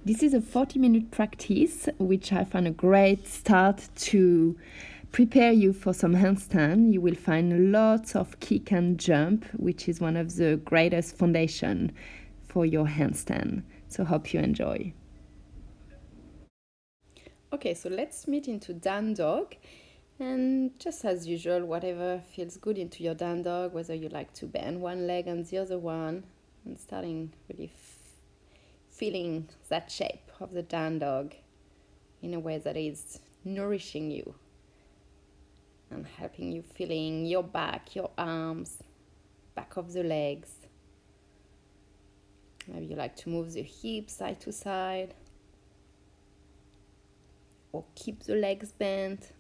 This is a 40-minute practice, which I find a great start to prepare you for some handstand. You will find lots of kick and jump, which is one of the greatest foundation for your handstand. So hope you enjoy. Okay, so let's meet into down dog. And just as usual, whatever feels good into your down dog, whether you like to bend one leg and the other one, and starting really feeling that shape of the down dog in a way that is nourishing you and helping you feeling your back, your arms, back of the legs. Maybe you like to move the hips side to side or keep the legs bent.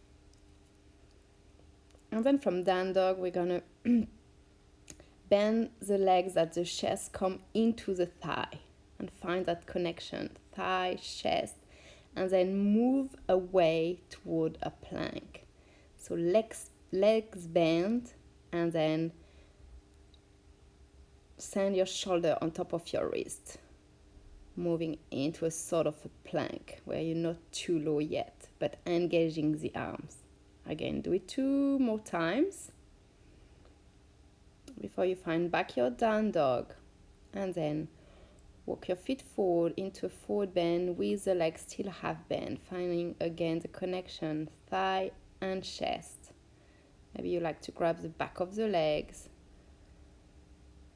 And then from down dog, we're gonna bend the legs that the chest come into the thigh and find that connection, thigh, chest, and then move away toward a plank. So legs bend, and then send your shoulder on top of your wrist, moving into a sort of a plank where you're not too low yet, but engaging the arms. Again, do it 2 more times before you find back your down dog, and then walk your feet forward into a forward bend with the legs still half bent, finding again the connection thigh and chest. Maybe you like to grab the back of the legs,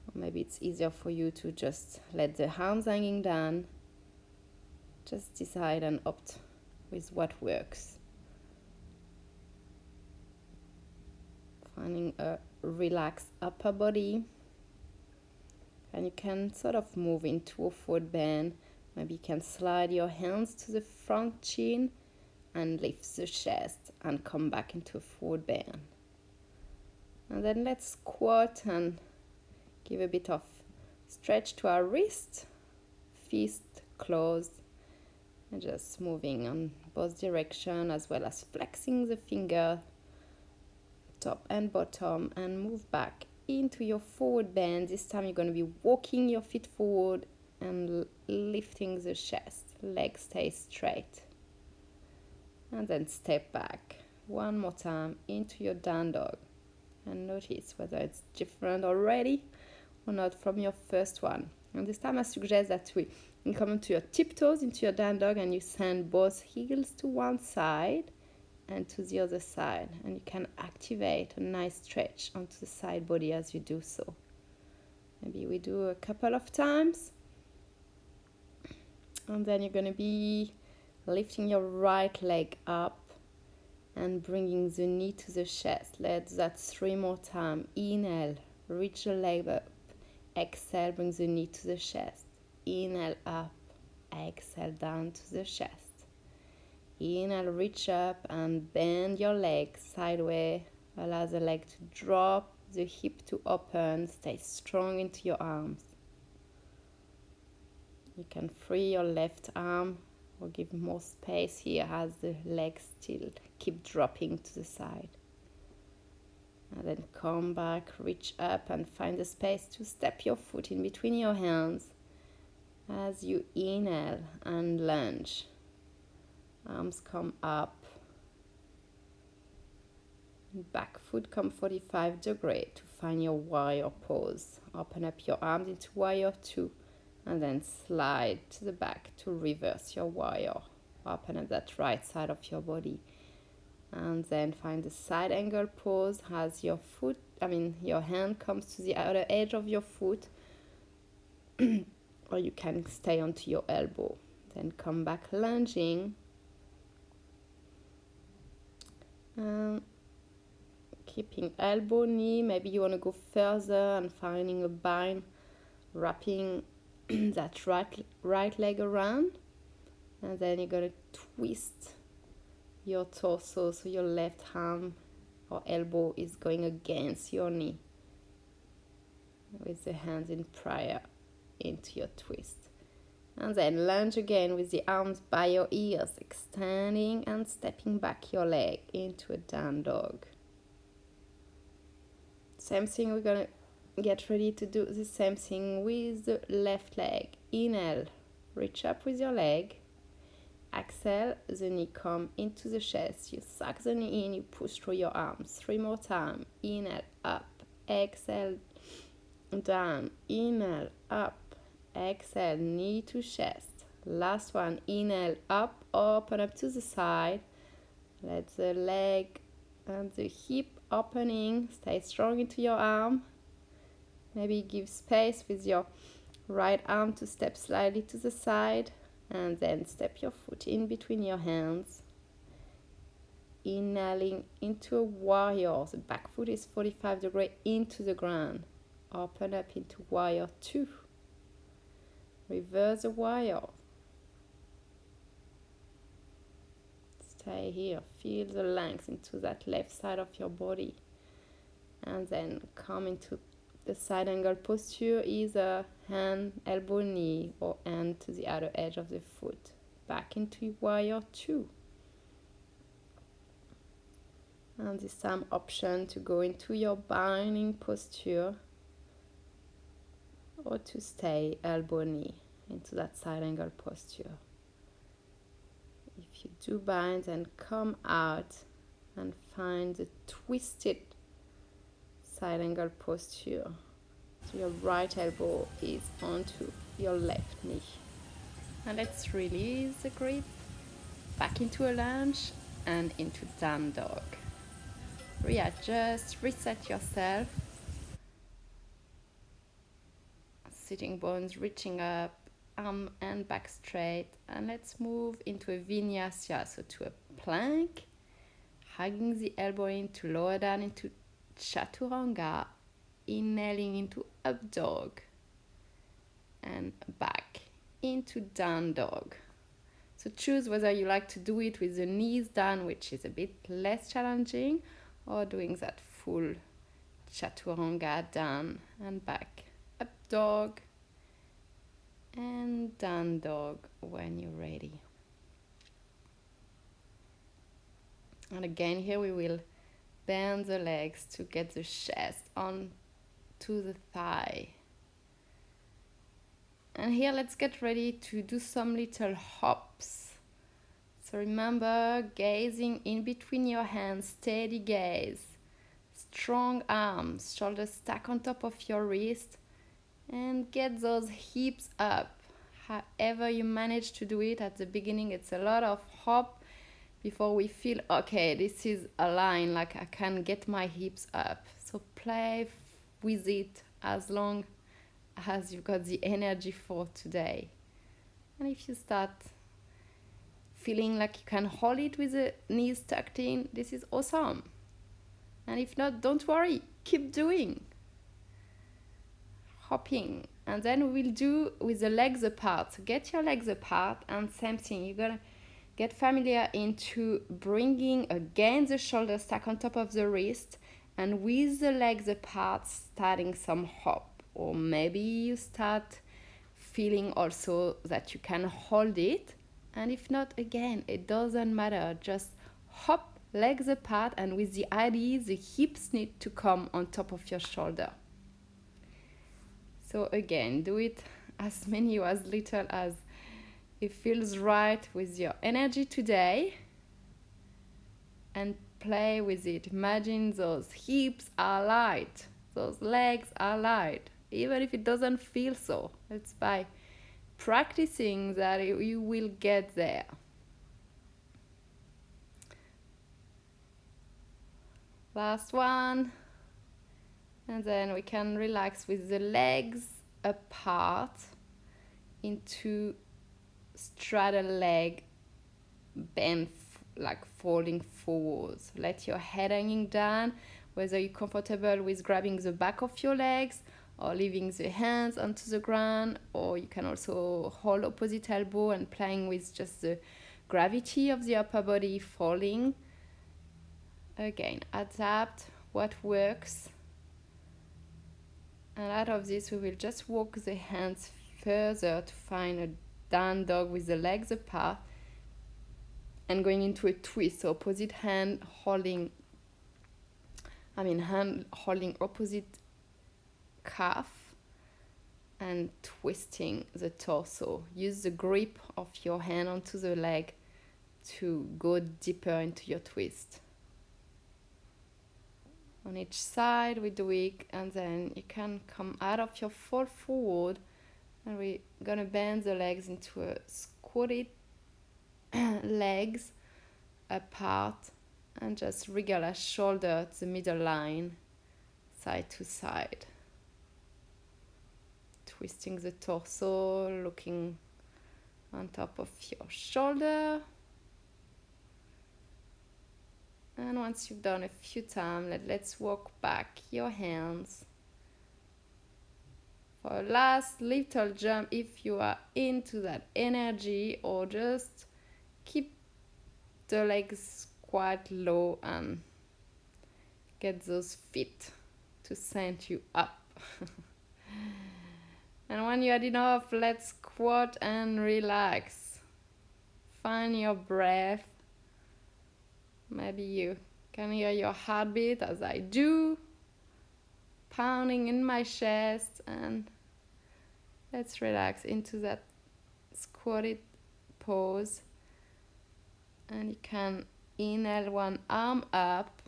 or maybe it's easier for you to just let the arms hanging down. Just decide and opt with what works. Finding a relaxed upper body, and you can sort of move into a forward bend. Maybe you can slide your hands to the front chin and lift the chest and come back into a forward bend. And then let's squat and give a bit of stretch to our wrist, fist closed, and just moving on both directions, as well as flexing the finger top and bottom, and move back into your forward bend. This time you're going to be walking your feet forward and lifting the chest. Legs stay straight. And then step back one more time into your down dog. And notice whether it's different already or not from your first one. And this time I suggest that you come into your tiptoes into your down dog, and you send both heels to one side and to the other side, and you can activate a nice stretch onto the side body as you do so. Maybe we do a couple of times, and then you're going to be lifting your right leg up and bringing the knee to the chest. Let's that 3 more times. Inhale, reach the leg up. Exhale, bring the knee to the chest. Inhale up, exhale down to the chest. Inhale, reach up and bend your leg sideways. Allow the leg to drop, the hip to open. Stay strong into your arms. You can free your left arm or give more space here as the legs still keep dropping to the side. And then come back, reach up and find the space to step your foot in between your hands as you inhale and lunge. Arms come up. Back foot come 45 degrees to find your warrior pose. Open up your arms into warrior 2 and then slide to the back to reverse your warrior. Open up that right side of your body. And then find the side angle pose as your hand comes to the outer edge of your foot, or you can stay onto your elbow. Then come back lunging. Keeping elbow, knee. Maybe you want to go further and finding a bind, wrapping that right leg around. And then you're going to twist your torso, so your left arm or elbow is going against your knee with the hands in prayer into your twist. And then lunge again with the arms by your ears, extending and stepping back your leg into a down dog. Same thing, we're going to get ready to do the same thing with the left leg. Inhale, reach up with your leg. Exhale, the knee come into the chest. You suck the knee in, you push through your arms. 3 more times. Inhale, up. Exhale, down. Inhale, up. Exhale, knee to chest. Last one. Inhale, up. Open up to the side. Let the leg and the hip opening. Stay strong into your arm. Maybe give space with your right arm to step slightly to the side. And then step your foot in between your hands. Inhaling into a warrior. The back foot is 45 degrees into the ground. Open up into warrior 2. Reverse the warrior. Stay here. Feel the length into that left side of your body. And then come into the side angle posture, either hand, elbow, knee, or hand to the other edge of the foot. Back into warrior 2. And this time option to go into your binding posture or to stay elbow, knee into that side angle posture. If you do bind, then come out and find the twisted side angle posture. So your right elbow is onto your left knee. And let's release the grip back into a lunge and into down dog. Readjust, reset yourself. Sitting bones reaching up, arm and back straight. And let's move into a vinyasa, so to a plank, hugging the elbow in to lower down into chaturanga, inhaling into up dog and back into down dog. So choose whether you like to do it with the knees down, which is a bit less challenging, or doing that full chaturanga down and back. Up dog and down dog when you're ready. And again, here we will bend the legs to get the chest on to the thigh. And here let's get ready to do some little hops. So remember, gazing in between your hands, steady gaze, strong arms, shoulders stack on top of your wrist, and get those hips up. However you manage to do it at the beginning, it's a lot of hop before we feel, okay, this is a line, like I can get my hips up. So play with it as long as you've got the energy for today. And if you start feeling like you can hold it with the knees tucked in, this is awesome. And if not, don't worry, keep doing. Hopping. And then we will do with the legs apart. So get your legs apart, and same thing, you're gonna get familiar into bringing again the shoulder stack on top of the wrist, and with the legs apart, starting some hop. Or maybe you start feeling also that you can hold it. And if not, again, it doesn't matter. Just hop, legs apart, and with the idea, the hips need to come on top of your shoulder. So again, do it as many or as little as it feels right with your energy today, and play with it. Imagine those hips are light, those legs are light, even if it doesn't feel so. It's by practicing that you will get there. Last one. And then we can relax with the legs apart into straddle leg, bend like folding forwards. Let your head hanging down, whether you're comfortable with grabbing the back of your legs or leaving the hands onto the ground, or you can also hold opposite elbow and playing with just the gravity of the upper body falling. Again, adapt what works. And out of this, we will just walk the hands further to find a down dog with the legs apart and going into a twist. So opposite hand holding opposite calf and twisting the torso. Use the grip of your hand onto the leg to go deeper into your twist. On each side we do it, and then you can come out of your fall forward, and we're gonna bend the legs into a squatted legs apart, and just wriggle a shoulder to the middle line, side to side. Twisting the torso, looking on top of your shoulder. And once you've done a few times, let's walk back your hands. For a last little jump, if you are into that energy, or just keep the legs quite low and get those feet to send you up. And when you had enough, let's squat and relax. Find your breath. Maybe you can hear your heartbeat as I do, pounding in my chest, and let's relax into that squatted pose. And you can inhale one arm up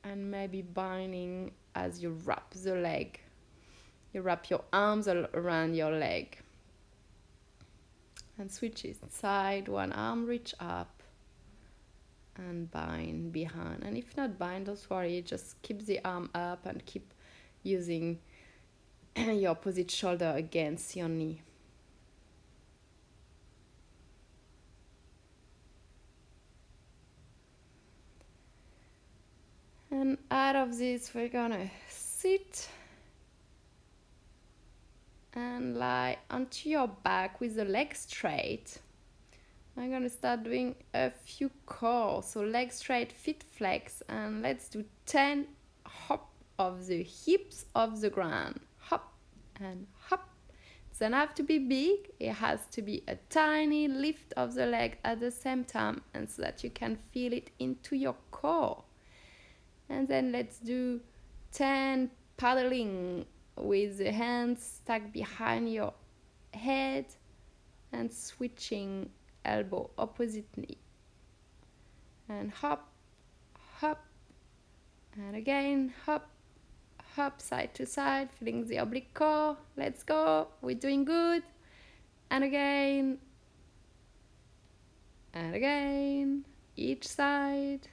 and maybe binding as you wrap the leg. You wrap your arms around your leg. And switch inside, one arm reach up and bind behind. And if not bind, don't worry, just keep the arm up and keep using your opposite shoulder against your knee. And out of this, we're gonna sit and lie onto your back with the legs straight. I'm gonna start doing a few core, so legs straight, feet flex, and let's do 10 hop of the hips off the ground. Hop and hop. It doesn't have to be big, it has to be a tiny lift of the leg at the same time, and so that you can feel it into your core. And then let's do 10 paddling with the hands stacked behind your head and switching elbow opposite knee. And hop, hop, and again, hop, hop, side to side, feeling the oblique core. Let's go, we're doing good. And again, each side.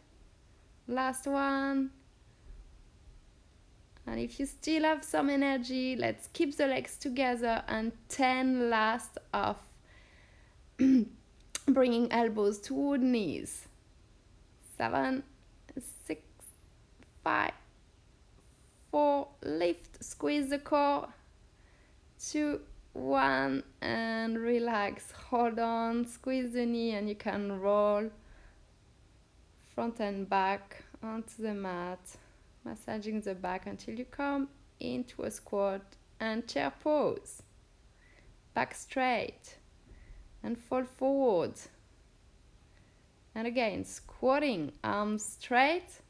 Last one. And if you still have some energy, let's keep the legs together, and 10 last of bringing elbows toward knees. 7, 6, 5, 4, lift, squeeze the core. 2, 1, and relax. Hold on, squeeze the knee, and you can roll front and back onto the mat, massaging the back until you come into a squat and chair pose. Back straight and fall forward. And again, squatting, arms straight,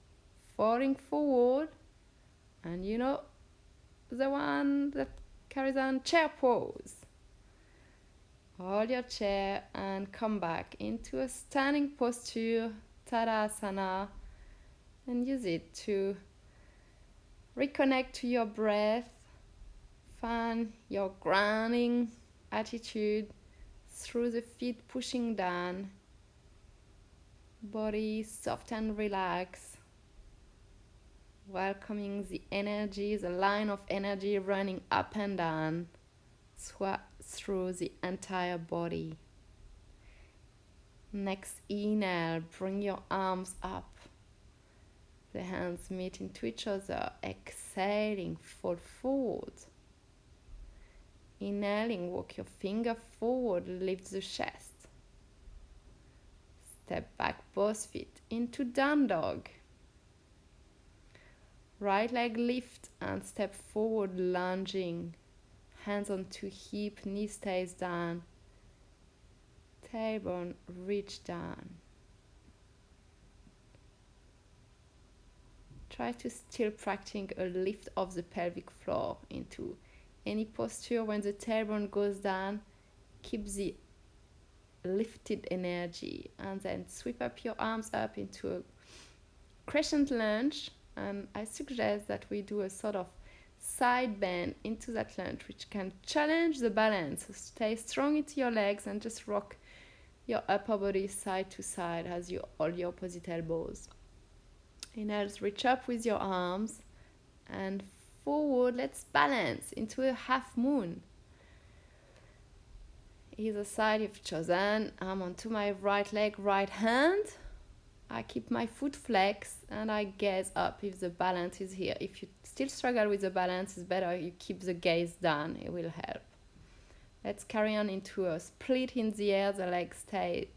falling forward, and you know the one that carries on, chair pose. Hold your chair and come back into a standing posture, Tadasana, and use it to reconnect to your breath. Find your grounding attitude through the feet pushing down. Body soft and relaxed. Welcoming the energy, the line of energy running up and down through the entire body. Next inhale, bring your arms up. The hands meet into each other. Exhaling, fall forward. Inhaling, walk your finger forward, lift the chest. Step back both feet into down dog. Right leg lift and step forward, lunging. Hands onto hip, knee stays down. Tailbone reach down. Try to still practice a lift of the pelvic floor into any posture when the tailbone goes down, keep the lifted energy, and then sweep up your arms up into a crescent lunge. And I suggest that we do a sort of side bend into that lunge, which can challenge the balance. So stay strong into your legs and just rock your upper body side to side as you hold your opposite elbows. Inhale, reach up with your arms and forward. Let's balance into a half moon. Either side you've chosen. I'm onto my right leg, right hand. I keep my foot flexed and I gaze up if the balance is here. If you still struggle with the balance, it's better you keep the gaze down. It will help. Let's carry on into a split in the air. The legs stay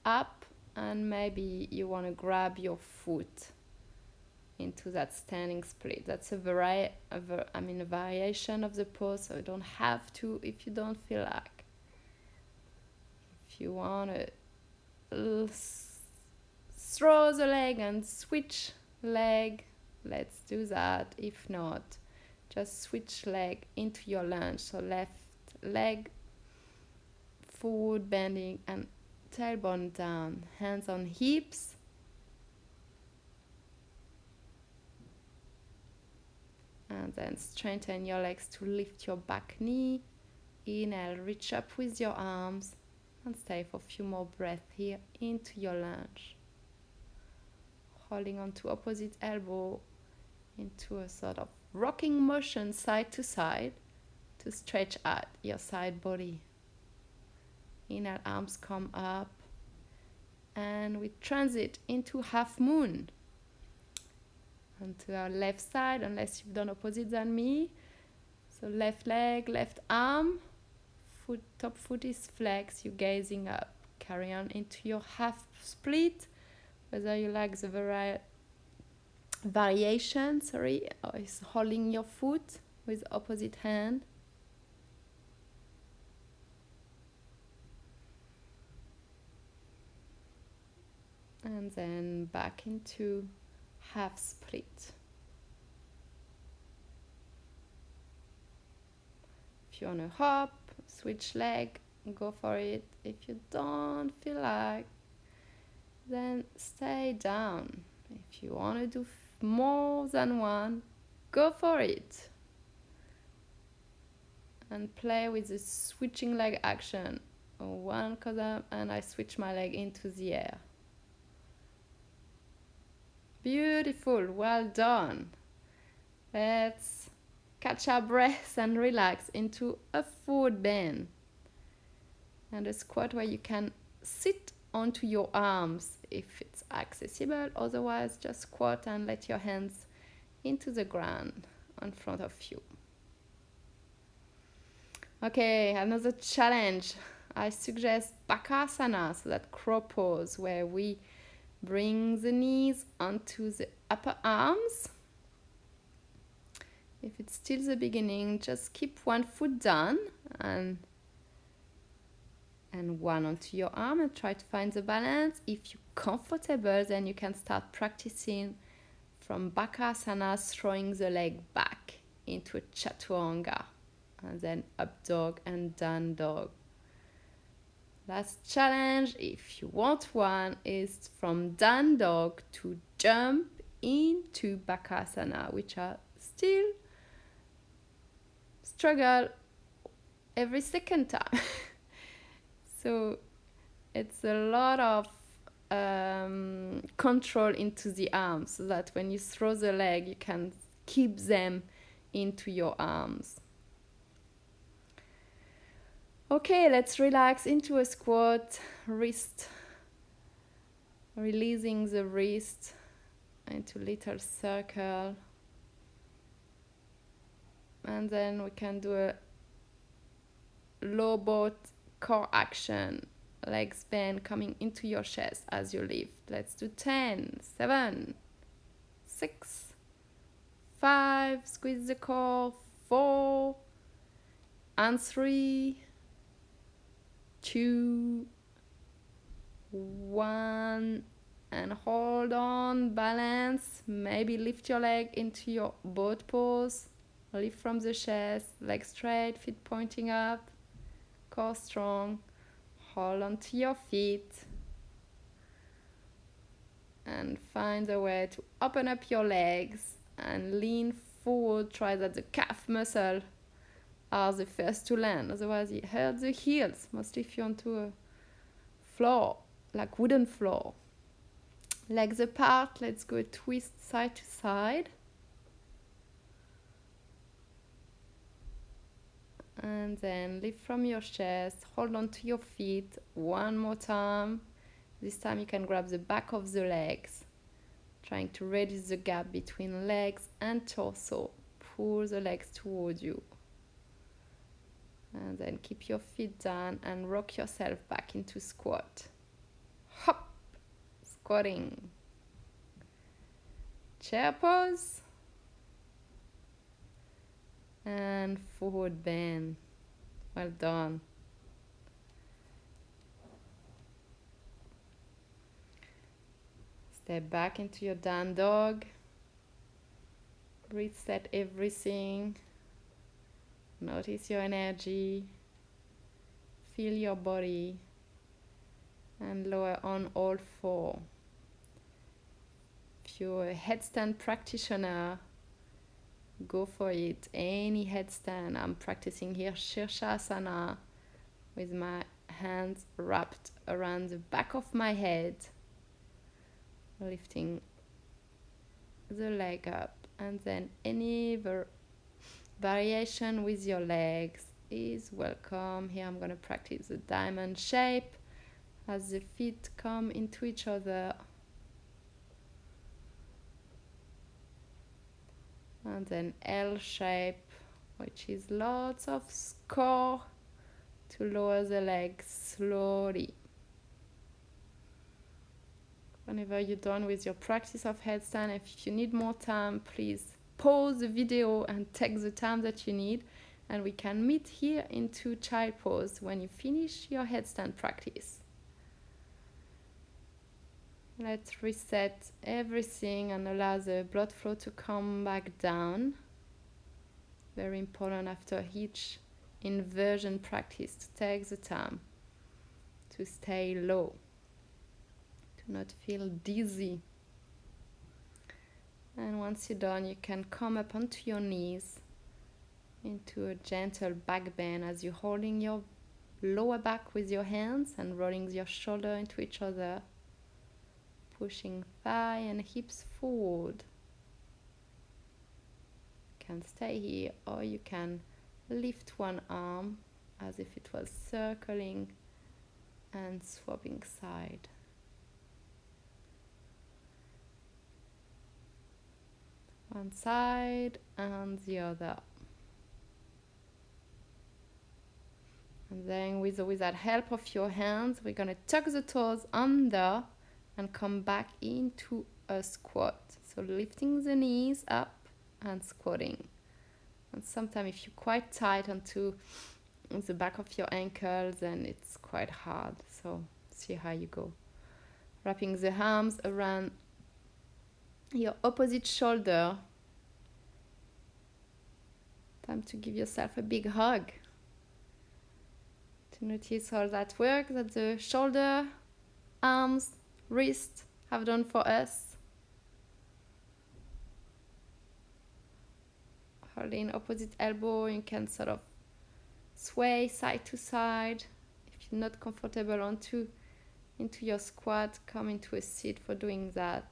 up and maybe you want to grab your foot into that standing split. That's a variation of the pose, so you don't have to if you don't feel like. If you want to throw the leg and switch leg, let's do that. If not, just switch leg into your lunge. So left leg forward bending and tailbone down, hands on hips. And then straighten your legs to lift your back knee. Inhale, reach up with your arms and stay for a few more breaths here into your lunge. Holding on to opposite elbow into a sort of rocking motion side to side to stretch out your side body. Inhale, arms come up and we transit into half moon. Onto our left side, unless you've done opposite than me. So left leg, left arm, foot, top foot is flexed, you're gazing up. Carry on into your half split, whether you like the variation, or is holding your foot with opposite hand. And then back into half split. If you want to hop, switch leg, go for it. If you don't feel like, then stay down. If you want to do more than one, go for it. And play with the switching leg action. One goes up and I switch my leg into the air. Beautiful, well done. Let's catch our breath and relax into a forward bend. And a squat where you can sit onto your arms if it's accessible. Otherwise, just squat and let your hands into the ground in front of you. Okay, another challenge. I suggest Bakasana, so that crow pose where we bring the knees onto the upper arms. If it's still the beginning, just keep one foot down and one onto your arm and try to find the balance. If you're comfortable, then you can start practicing from Bakasana, throwing the leg back into a Chaturanga, and then up dog and down dog. Last challenge, if you want one, is from down dog to jump into Bakasana, which are still struggle every second time. So it's a lot of control into the arms, so that when you throw the leg, you can keep them into your arms. Okay, let's relax into a squat, wrist, releasing the wrist into little circle. And then we can do a low boat core action, legs bend coming into your chest as you lift. Let's do 10, 7, 6, 5, squeeze the core, 4, and 3, 2, 1, and hold on, balance. Maybe lift your leg into your boat pose Lift from the chest, legs straight, feet pointing up, core strong. Hold onto your feet. And find a way to open up your legs and lean forward. Try that the calf muscle are the first to land, otherwise it hurts the heels, mostly if you're onto a floor, like wooden floor. Legs apart, let's go twist side to side. And then lift from your chest, hold on to your feet one more time. This time you can grab the back of the legs, trying to reduce the gap between legs and torso. Pull the legs towards you. And then keep your feet down and rock yourself back into squat. Hop, squatting. Chair pose. And forward bend. Well done. Step back into your down dog. Reset everything. Notice your energy. Feel your body. And lower on all four. If you're a headstand practitioner, go for it. Any headstand. I'm practicing here Shirshasana with my hands wrapped around the back of my head, lifting the leg up, and then any variation with your legs is welcome. Here I'm going to practice the diamond shape as the feet come into each other. And then L shape, which is lots of core to lower the legs slowly. Whenever you're done with your practice of headstand, if you need more time, please pause the video and take the time that you need, and we can meet here into child pose when you finish your headstand practice. Let's reset everything and allow the blood flow to come back down. Very important after each inversion practice to take the time to stay low, to not feel dizzy. And once you're done, you can come up onto your knees into a gentle back bend as you're holding your lower back with your hands and rolling your shoulder into each other, pushing thigh and hips forward. You can stay here, or you can lift one arm as if it was circling and swapping side. One side and the other. And then with that help of your hands, we're going to tuck the toes under and come back into a squat. So lifting the knees up and squatting. And sometimes if you're quite tight onto the back of your ankles, then it's quite hard. So see how you go. Wrapping the arms around your opposite shoulder. Time to give yourself a big hug. To notice all that work that the shoulder, arms, wrist have done for us. Holding opposite elbow, you can sort of sway side to side. If you're not comfortable into your squat, come into a seat for doing that.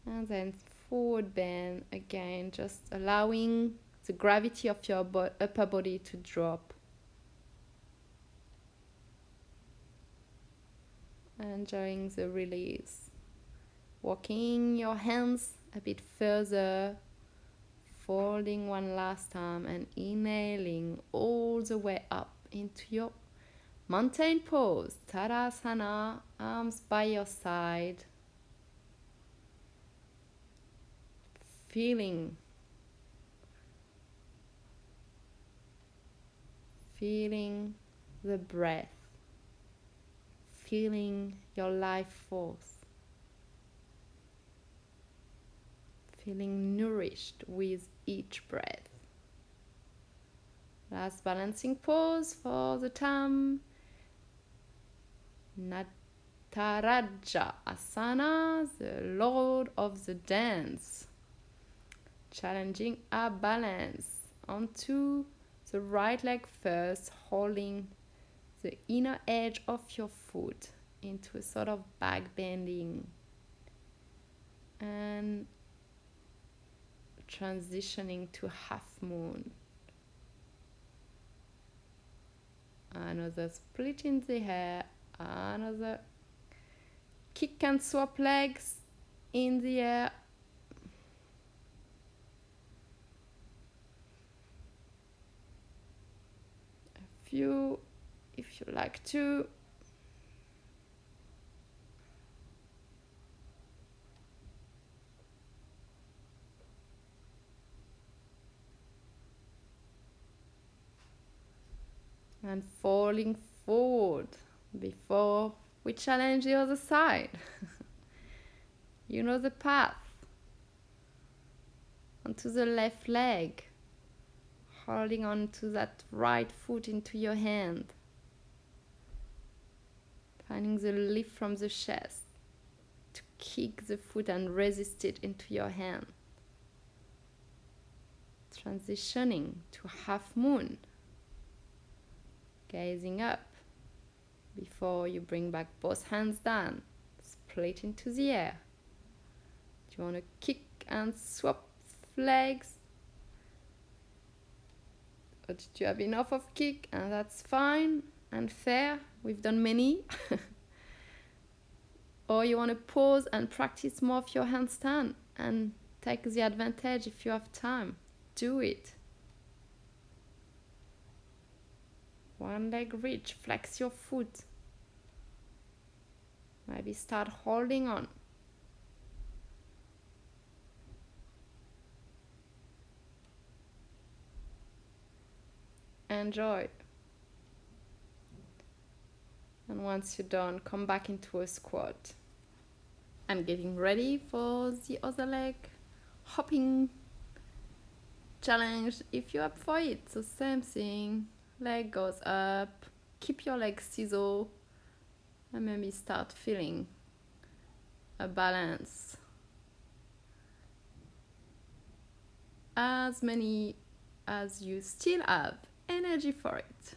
And then forward bend again, just allowing the gravity of your upper body to drop. Enjoying the release. Walking your hands a bit further, folding one last time and inhaling all the way up into your mountain pose. Tadasana, arms by your side. Feeling the breath. Feeling your life force. Feeling nourished with each breath. Last balancing pose for the time. Nataraja Asana, the Lord of the Dance. Challenging our balance onto the right leg first, holding the inner edge of your foot into a sort of back bending and transitioning to half moon. Another split in the air, another kick and swap legs in the air. A few if you like to. And falling forward before we challenge the other side. You know the path. Onto the left leg, holding on to that right foot into your hand, finding the lift from the chest to kick the foot and resist it into your hand. Transitioning to half moon, gazing up before you bring back both hands down, split into the air. Do you want to kick and swap legs? Or did you have enough of kick? And that's fine and fair. We've done many. Or you want to pause and practice more of your handstand and take the advantage if you have time. Do it. One leg reach, flex your foot. Maybe start holding on. Enjoy. And once you're done, come back into a squat. And getting ready for the other leg hopping challenge if you're up for it. So same thing, leg goes up, keep your leg scissor, and maybe start feeling a balance. As many as you still have energy for it.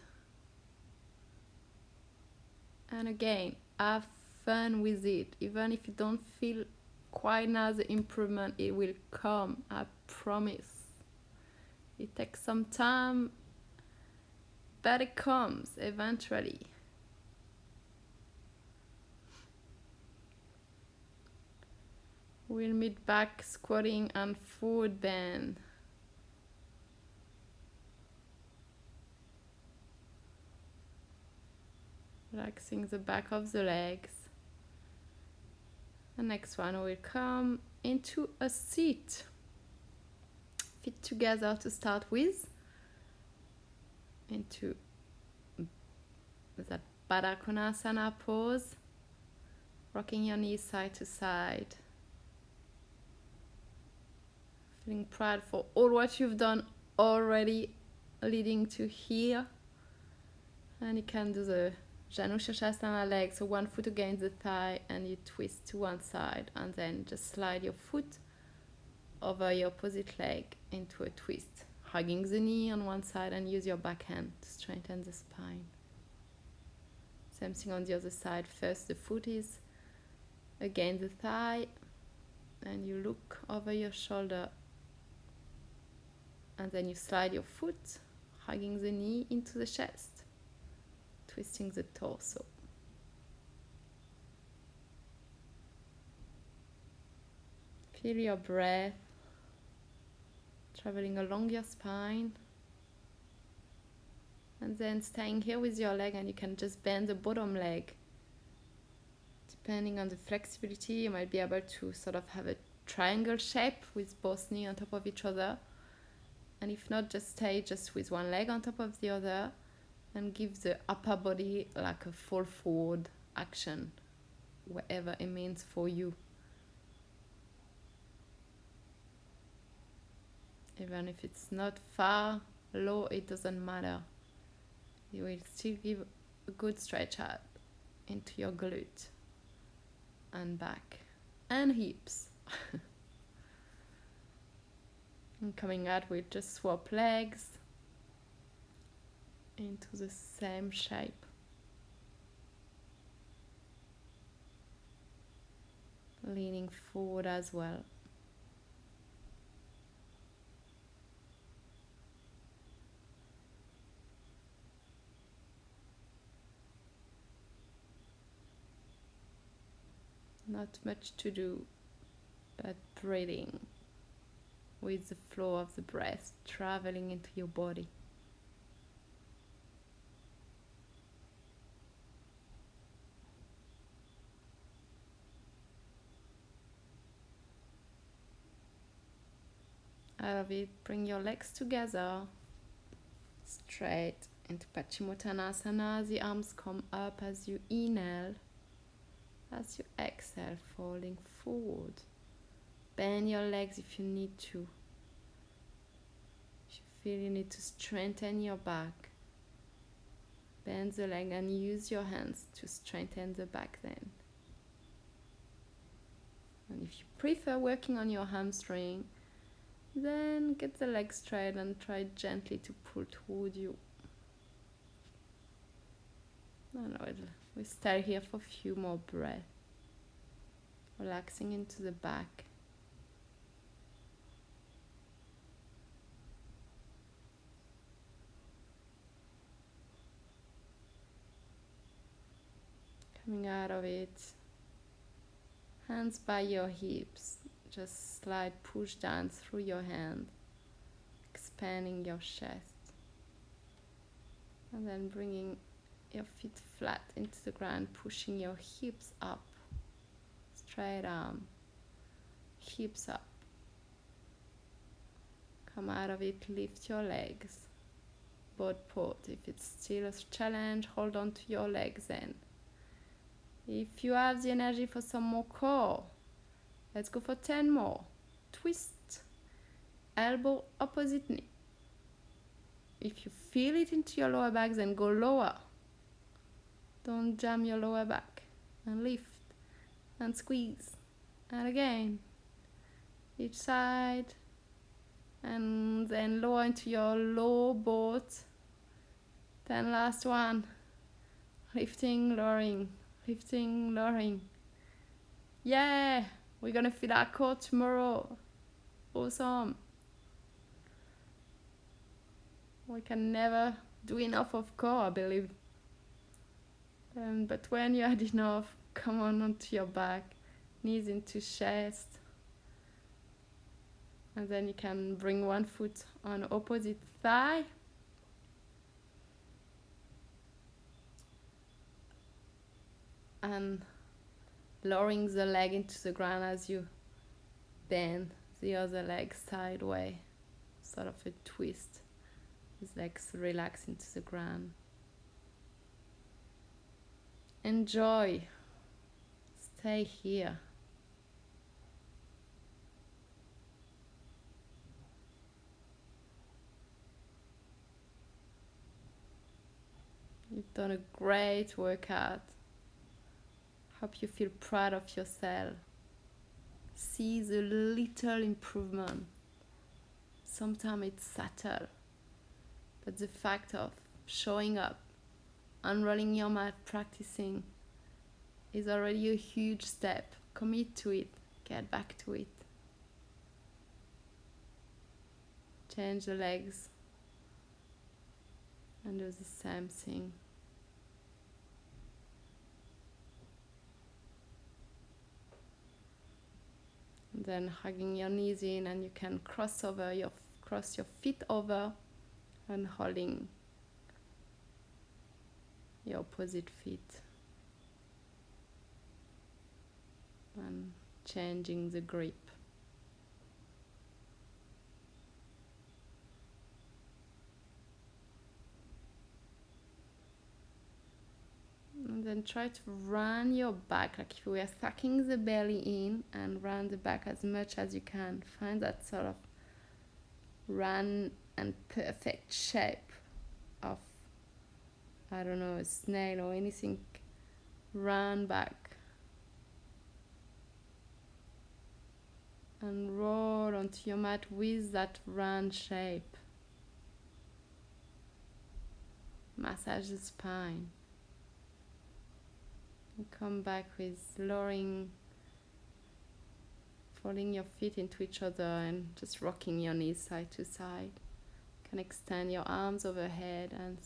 And again, have fun with it. Even if you don't feel quite now the improvement, it will come, I promise. It takes some time, but it comes eventually. We'll meet back squatting and forward bend. Relaxing the back of the legs. The next one will come into a seat. Feet together to start with. Into that Baddha Konasana pose. Rocking your knees side to side. Feeling proud for all what you've done already leading to here. And you can do the Janu Shasana leg, so one foot against the thigh and you twist to one side and then just slide your foot over your opposite leg into a twist, hugging the knee on one side and use your backhand to straighten the spine. Same thing on the other side. First the foot is against the thigh and you look over your shoulder and then you slide your foot, hugging the knee into the chest, twisting the torso. Feel your breath traveling along your spine and then staying here with your leg, and you can just bend the bottom leg. Depending on the flexibility, you might be able to sort of have a triangle shape with both knees on top of each other, and if not, just stay just with one leg on top of the other and give the upper body like a fall forward action, whatever it means for you. Even if it's not far low, it doesn't matter. You will still give a good stretch out into your glute and back and hips. And coming out, we'll just swap legs into the same shape. Leaning forward as well. Not much to do, but breathing with the flow of the breath traveling into your body. Out of it, bring your legs together, straight into Paschimottanasana. The arms come up as you inhale. As you exhale, folding forward. Bend your legs if you need to. If you feel you need to strengthen your back, bend the leg and use your hands to strengthen the back then. And if you prefer working on your hamstring, then get the leg straight and try gently to pull toward you. We stay here for a few more breaths. Relaxing into the back. Coming out of it, hands by your hips, just slide, push down through your hand, expanding your chest, and then bringing your feet flat into the ground, pushing your hips up, straight arm, hips up. Come out of it, lift your legs, both port. If it's still a challenge, hold on to your legs then. If you have the energy for some more core, let's go for 10 more. Twist, elbow opposite knee. If you feel it into your lower back, then go lower. Don't jam your lower back. And lift, and squeeze. And again, each side. And then lower into your low boat. Then last one. Lifting, lowering. Lifting, lowering. Yeah, we're gonna feel our core tomorrow. Awesome. We can never do enough of core, I believe. But when you had enough, come on onto your back, knees into chest. And then you can bring one foot on opposite thigh. And lowering the leg into the ground as you bend the other leg sideways, sort of a twist. His legs relax into the ground. Enjoy. Stay here. You've done a great workout. Hope you feel proud of yourself. See the little improvement. Sometimes it's subtle, but the fact of showing up, unrolling your mat, practicing is already a huge step. Commit to it. Get back to it. Change the legs and do the same thing. And then hugging your knees in, and you can cross your feet over and holding your opposite feet and changing the grip. And then try to run your back, like if you were sucking the belly in, and run the back as much as you can. Find that sort of run and perfect shape of, I don't know, a snail or anything. Run back and roll onto your mat with that round shape. Massage the spine. And come back with folding your feet into each other and just rocking your knees side to side. You can extend your arms overhead and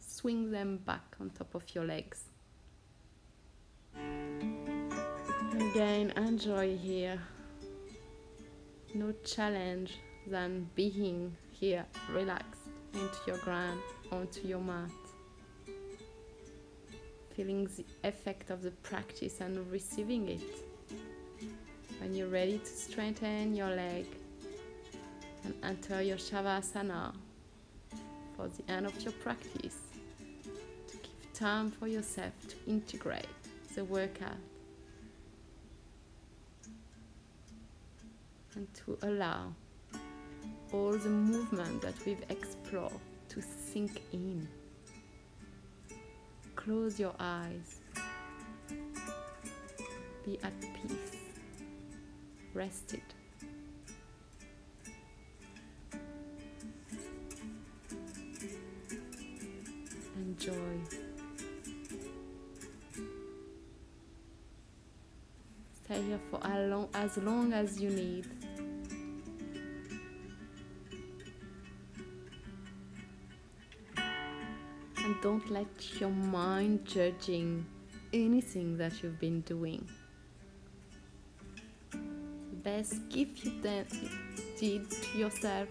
swing them back on top of your legs. Again, enjoy here. No challenge than being here, relaxed into your ground, onto your mat. Feeling the effect of the practice and receiving it. When you're ready to straighten your leg and enter your Shavasana for the end of your practice, to give time for yourself to integrate the workout and to allow all the movement that we've explored to sink in. Close your eyes. Be at peace. Rested. Enjoy. Stay here for as long as you need. And don't let your mind judging anything that you've been doing. The best gift you did to yourself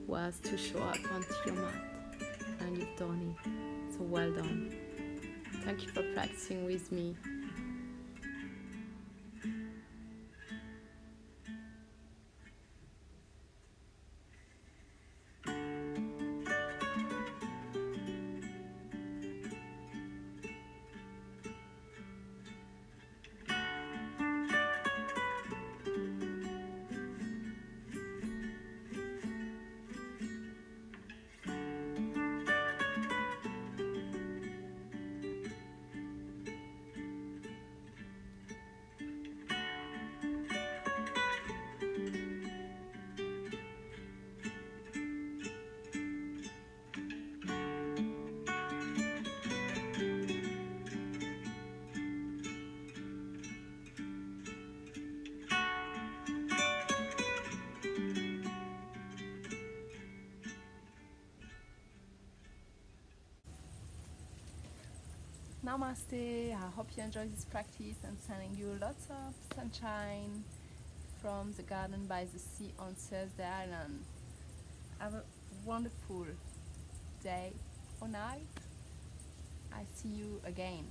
was to show up onto your mat, and you've done it. So well done. Thank you for practicing with me. Namaste. I hope you enjoyed this practice and sending you lots of sunshine from the garden by the sea on Thursday Island. Have a wonderful day or night. I see you again.